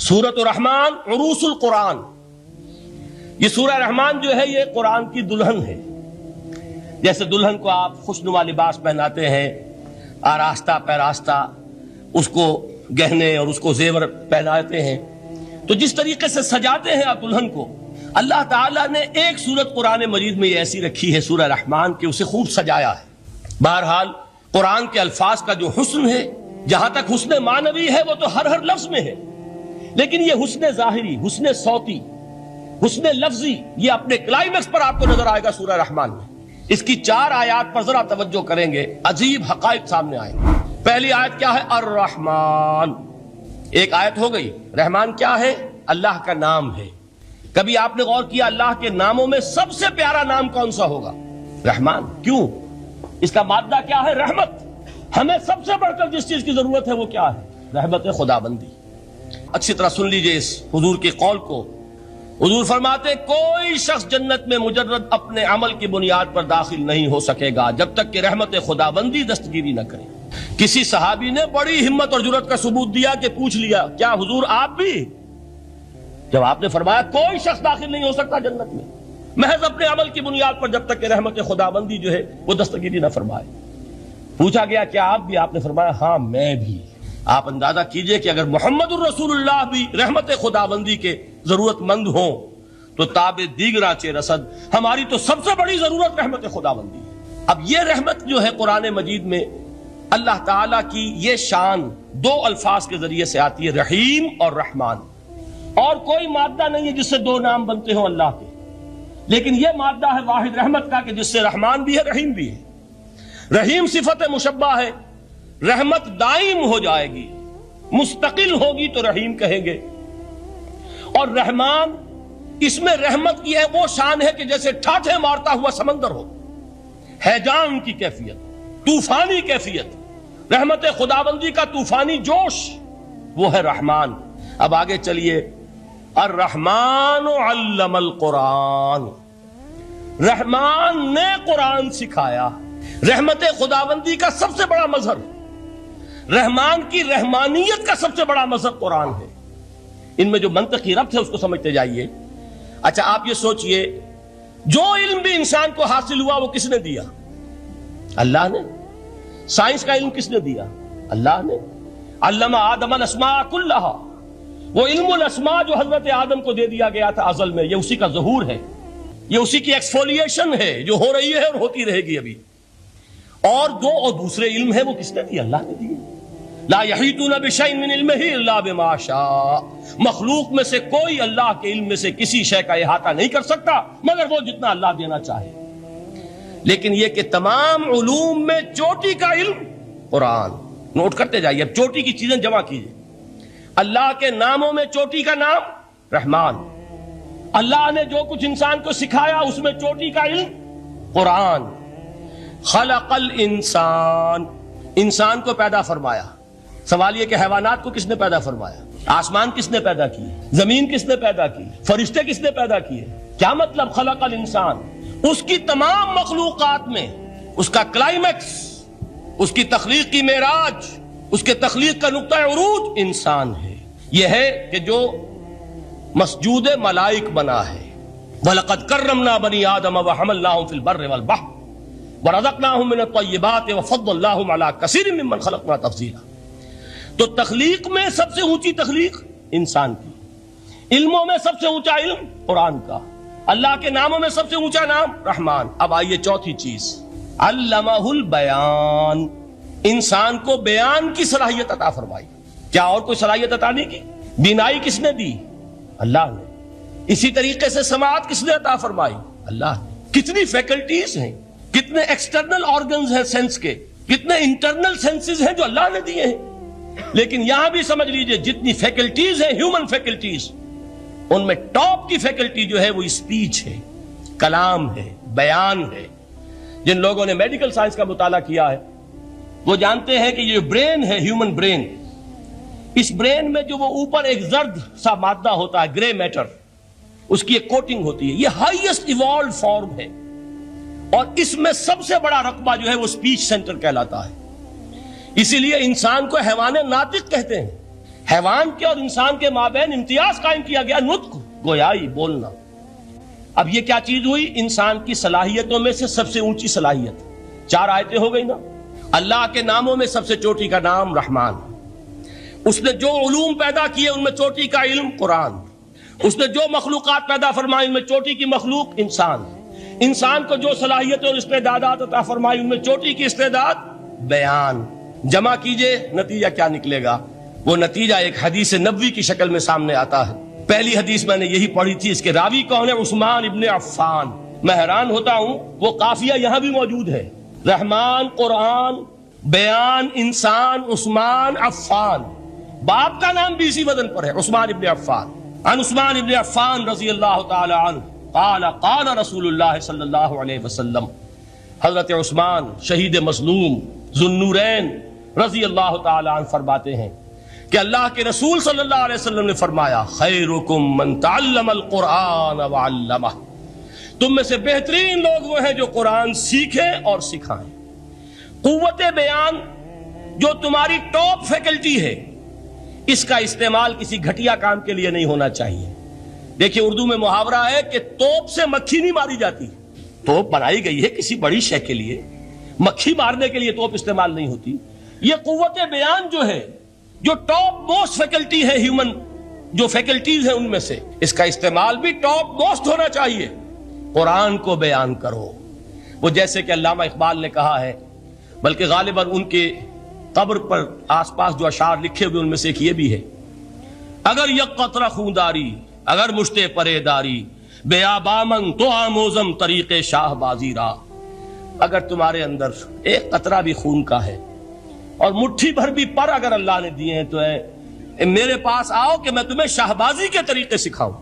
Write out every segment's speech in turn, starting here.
سورۃ الرحمن عروس القرآن، یہ سورہ رحمان جو ہے یہ قرآن کی دلہن ہے۔ جیسے دلہن کو آپ خوشنما لباس پہناتے ہیں، آراستہ پیراستہ اس کو گہنے اور اس کو زیور پہناتے ہیں، تو جس طریقے سے سجاتے ہیں آپ دلہن کو، اللہ تعالیٰ نے ایک سورت قرآن مجید میں یہ ایسی رکھی ہے سورہ رحمان کہ اسے خوب سجایا ہے۔ بہرحال قرآن کے الفاظ کا جو حسن ہے، جہاں تک حسن معنوی ہے وہ تو ہر لفظ میں ہے، لیکن یہ حسن ظاہری، حسن صوتی، حسن لفظی، یہ اپنے کلائمیکس پر آپ کو نظر آئے گا سورہ رحمان میں۔ اس کی 4 آیات پر ذرا توجہ کریں گے، عجیب حقائق سامنے آئیں گے۔ پہلی آیت کیا ہے؟ الرحمن، ایک آیت ہو گئی۔ رحمان کیا ہے؟ اللہ کا نام ہے۔ کبھی آپ نے غور کیا اللہ کے ناموں میں سب سے پیارا نام کون سا ہوگا؟ رحمان۔ کیوں؟ اس کا مادہ کیا ہے؟ رحمت۔ ہمیں سب سے بڑھ کر جس چیز کی ضرورت ہے وہ کیا ہے؟ رحمت خدا بندی۔ اچھی طرح سن لیجئے اس حضور کے قول کو۔ حضور فرماتے کوئی شخص جنت میں مجرد اپنے عمل کی بنیاد پر داخل نہیں ہو سکے گا جب تک کہ رحمت خدا بندی دستگیری نہ کرے۔ کسی صحابی نے بڑی ہمت اور جرأت کا ثبوت دیا کہ پوچھ لیا، کیا حضور آپ بھی؟ جب آپ نے فرمایا کوئی شخص داخل نہیں ہو سکتا جنت میں محض اپنے عمل کی بنیاد پر جب تک کہ رحمت خدا بندی جو ہے وہ دستگیری نہ فرمائے۔ پوچھا گیا کیا آپ بھی؟ آپ نے فرمایا ہاں میں بھی۔ آپ اندازہ کیجئے کہ اگر محمد الرسول اللہ بھی رحمت خدا بندی کے ضرورت مند ہوں تو تاب دیگراں چہ رسد، ہماری تو سب سے بڑی ضرورت رحمت خدا بندی ہے۔ اب یہ رحمت جو ہے قرآن مجید میں اللہ تعالیٰ کی یہ شان 2 الفاظ کے ذریعے سے آتی ہے، رحیم اور رحمان۔ اور کوئی مادہ نہیں ہے جس سے 2 نام بنتے ہوں اللہ کے، لیکن یہ مادہ ہے واحد رحمت کا کہ جس سے رحمان بھی ہے رحیم بھی ہے۔ رحیم صفت مشبہ ہے، رحمت دائم ہو جائے گی، مستقل ہوگی تو رحیم کہیں گے۔ اور رحمان، اس میں رحمت کی ہے وہ شان ہے کہ جیسے ٹھاٹھے مارتا ہوا سمندر ہو، ہیجان کی کیفیت، طوفانی کیفیت، رحمت خداوندی کا طوفانی جوش، وہ ہے رحمان۔ اب آگے چلیے، الرحمن علم القرآن، رحمان نے قرآن سکھایا۔ رحمت خداوندی کا سب سے بڑا مظہر، رحمان کی رحمانیت کا سب سے بڑا مظہر قرآن ہے۔ ان میں جو منطقی ربط ہے اس کو سمجھتے جائیے۔ اچھا آپ یہ سوچئے، جو علم بھی انسان کو حاصل ہوا وہ کس نے دیا؟ اللہ نے۔ سائنس کا علم کس نے دیا؟ اللہ نے۔ علم آدم الاسماء کلہا، وہ علم الاسماء جو حضرت آدم کو دے دیا گیا تھا ازل میں، یہ اسی کا ظہور ہے، یہ اسی کی ایکسفولیشن ہے جو ہو رہی ہے اور ہوتی رہے گی ابھی۔ اور دوسرے علم ہے وہ کس نے دی؟ اللہ نے دی۔ لا یحیطون بشیء من علمہ الا بما شاء، مخلوق میں سے کوئی اللہ کے علم میں سے کسی شے کا احاطہ نہیں کر سکتا مگر وہ جتنا اللہ دینا چاہے۔ لیکن یہ کہ تمام علوم میں چوٹی کا علم قرآن۔ نوٹ کرتے جائیے، اب چوٹی کی چیزیں جمع کیجیے۔ اللہ کے ناموں میں چوٹی کا نام رحمان، اللہ نے جو کچھ انسان کو سکھایا اس میں چوٹی کا علم قرآن۔ خلق الانسان، انسان کو پیدا فرمایا۔ سوال یہ کہ حیوانات کو کس نے پیدا فرمایا؟ آسمان کس نے پیدا کی؟ زمین کس نے پیدا کی؟ فرشتے کس نے پیدا کیے؟ کیا مطلب خلق الانسان؟ اس کی تمام مخلوقات میں اس کا کلائمیکس، اس کی تخلیق کی معراج، اس کے تخلیق کا نقطہ عروج انسان ہے۔ یہ ہے کہ جو مسجود ملائک بنا ہے۔ وَلَقَدْ كَرَّمْنَا بَنِي آدَمَ وَحَمَلْنَاهُمْ فِي الْبَرِّ وَالْبَحْرِ وَرَزَقْنَاهُمْ مِنَ الطَّيِّبَاتِ وَفَضَّلْنَاهُمْ عَلَى كَثِيرٍ مِّمَّنْ خَلَقْنَا تَفْضِيلًا۔ تو تخلیق میں سب سے اونچی تخلیق انسان کی، علموں میں سب سے اونچا علم قرآن کا، اللہ کے ناموں میں سب سے اونچا نام رحمان۔ اب آئیے چوتھی چیز، علمہ البیان، انسان کو بیان کی صلاحیت عطا فرمائی۔ کیا اور کوئی صلاحیت عطا نہیں کی؟ بینائی کس نے دی؟ اللہ نے۔ اسی طریقے سے سماعت کس نے عطا فرمائی؟ اللہ نے۔ کتنی فیکلٹیز ہیں، کتنے ایکسٹرنل آرگنز ہیں سینس کے، کتنے انٹرنل سینسز ہیں جو اللہ نے دیے ہیں۔ لیکن یہاں بھی سمجھ لیجئے جتنی فیکلٹیز ہیں ہیومن فیکلٹیز، ان میں ٹاپ کی فیکلٹی جو ہے وہ اسپیچ ہے، کلام ہے، بیان ہے۔ جن لوگوں نے میڈیکل سائنس کا مطالعہ کیا ہے وہ جانتے ہیں کہ یہ برین ہے، ہیومن برین، اس برین میں جو وہ اوپر ایک زرد سا مادہ ہوتا ہے، گرے میٹر، اس کی ایک کوٹنگ ہوتی ہے، یہ ہائیسٹ ایوالوڈ فارم ہے، اور اس میں سب سے بڑا رقبہ جو ہے وہ اسپیچ سینٹر کہلاتا ہے۔ اسی لیے انسان کو حیوان ناطق کہتے ہیں۔ حیوان کے اور انسان کے مابین امتیاز قائم کیا گیا، نطق، گویائی، بولنا۔ اب یہ کیا چیز ہوئی؟ انسان کی صلاحیتوں میں سے سب سے اونچی صلاحیت، 4 آیتیں ہو گئی نا۔ اللہ کے ناموں میں سب سے چوٹی کا نام رحمان، اس نے جو علوم پیدا کیے ان میں چوٹی کا علم قرآن، اس نے جو مخلوقات پیدا فرمائی ان میں چوٹی کی مخلوق انسان، انسان کو جو صلاحیتیں اور استعدادات عطا فرمائی ان میں چوٹی کی استعداد بیان۔ جمع کیجئے، نتیجہ کیا نکلے گا؟ وہ نتیجہ ایک حدیث نبوی کی شکل میں سامنے آتا ہے۔ پہلی حدیث میں نے یہی پڑھی تھی، اس کے راوی کون ہے؟ عثمان ابن عفان۔ میں حیران ہوتا ہوں، وہ قافیہ یہاں بھی موجود ہے، رحمان قرآن، بیان انسان، عثمان عفان، باپ کا نام بھی اسی وزن پر ہے، عثمان ابن عفان۔ عن عثمان ابن عفان رضی اللہ تعالی عنہ قال قال رسول اللہ صلی اللہ علیہ وسلم، حضرت عثمان شہید مظلوم ذو النورین رضی اللہ تعالی عنہ فرماتے ہیں کہ اللہ کے رسول صلی اللہ علیہ وسلم نے فرمایا، خیرکم من تعلم القرآن وعلمہ، تم میں سے بہترین لوگ وہ ہیں جو قرآن سیکھیں اور سکھائیں۔ قوت بیان جو تمہاری ٹاپ فیکلٹی ہے، اس کا استعمال کسی گھٹیا کام کے لیے نہیں ہونا چاہیے۔ دیکھیے اردو میں محاورہ ہے کہ توپ سے مکھی نہیں ماری جاتی، توپ بنائی گئی ہے کسی بڑی شے کے لیے، مکھی مارنے کے لیے توپ استعمال نہیں ہوتی۔ یہ قوت بیان جو ہے، جو ٹاپ موسٹ فیکلٹی ہے ہیومن جو فیکلٹیز ہیں ان میں سے، اس کا استعمال بھی ٹاپ موسٹ ہونا چاہیے۔ قرآن کو بیان کرو، وہ جیسے کہ علامہ اقبال نے کہا ہے، بلکہ غالباً ان کے قبر پر آس پاس جو اشعار لکھے ہوئے ان میں سے ایک یہ بھی ہے، اگر یک قطرہ خونداری اگر مشتے پرے داری، بیابامن تو آموزم طریق شاہ بازی را، اگر تمہارے اندر ایک قطرہ بھی خون کا ہے اور مٹھی بھر بھی پر اگر اللہ نے دیے ہیں تو میرے پاس آؤ کہ میں تمہیں شاہبازی کے طریقے سکھاؤں۔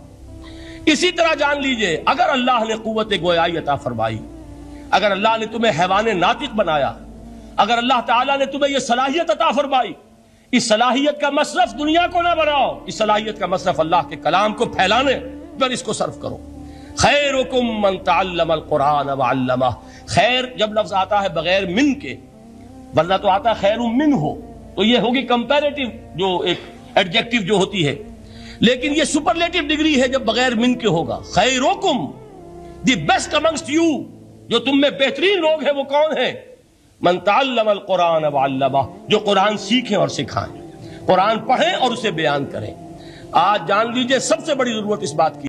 اسی طرح جان لیجئے، اگر اللہ نے قوت گویائی عطا فرمائی، اگر اللہ نے تمہیں حیوان ناطق بنایا، اگر اللہ تعالیٰ نے تمہیں یہ صلاحیت عطا فرمائی، اس صلاحیت کا مصرف دنیا کو نہ بناؤ، اس صلاحیت کا مصرف اللہ کے کلام کو پھیلانے پر اس کو صرف کرو۔ خیرکم من تعلم القرآن وعلمہ، خیر جب لفظ آتا ہے بغیر من کے، ورنہ تو آتا ہے خیر من ہو، تو یہ ہوگی کمپیریٹیو جو ایک ایڈجیکٹیو جو ہوتی ہے، لیکن یہ سپرلیٹیو ڈگری ہے جب بغیر من کے ہوگا۔ خیرکم، دی بیسٹ امنگسٹ یو، جو تم میں بہترین لوگ ہیں وہ کون ہیں؟ من تعلم القرآن وعلمہ، جو قرآن سیکھیں اور سکھائیں، قرآن پڑھیں اور اسے بیان کریں۔ آج جان لیجئے سب سے بڑی ضرورت اس بات کی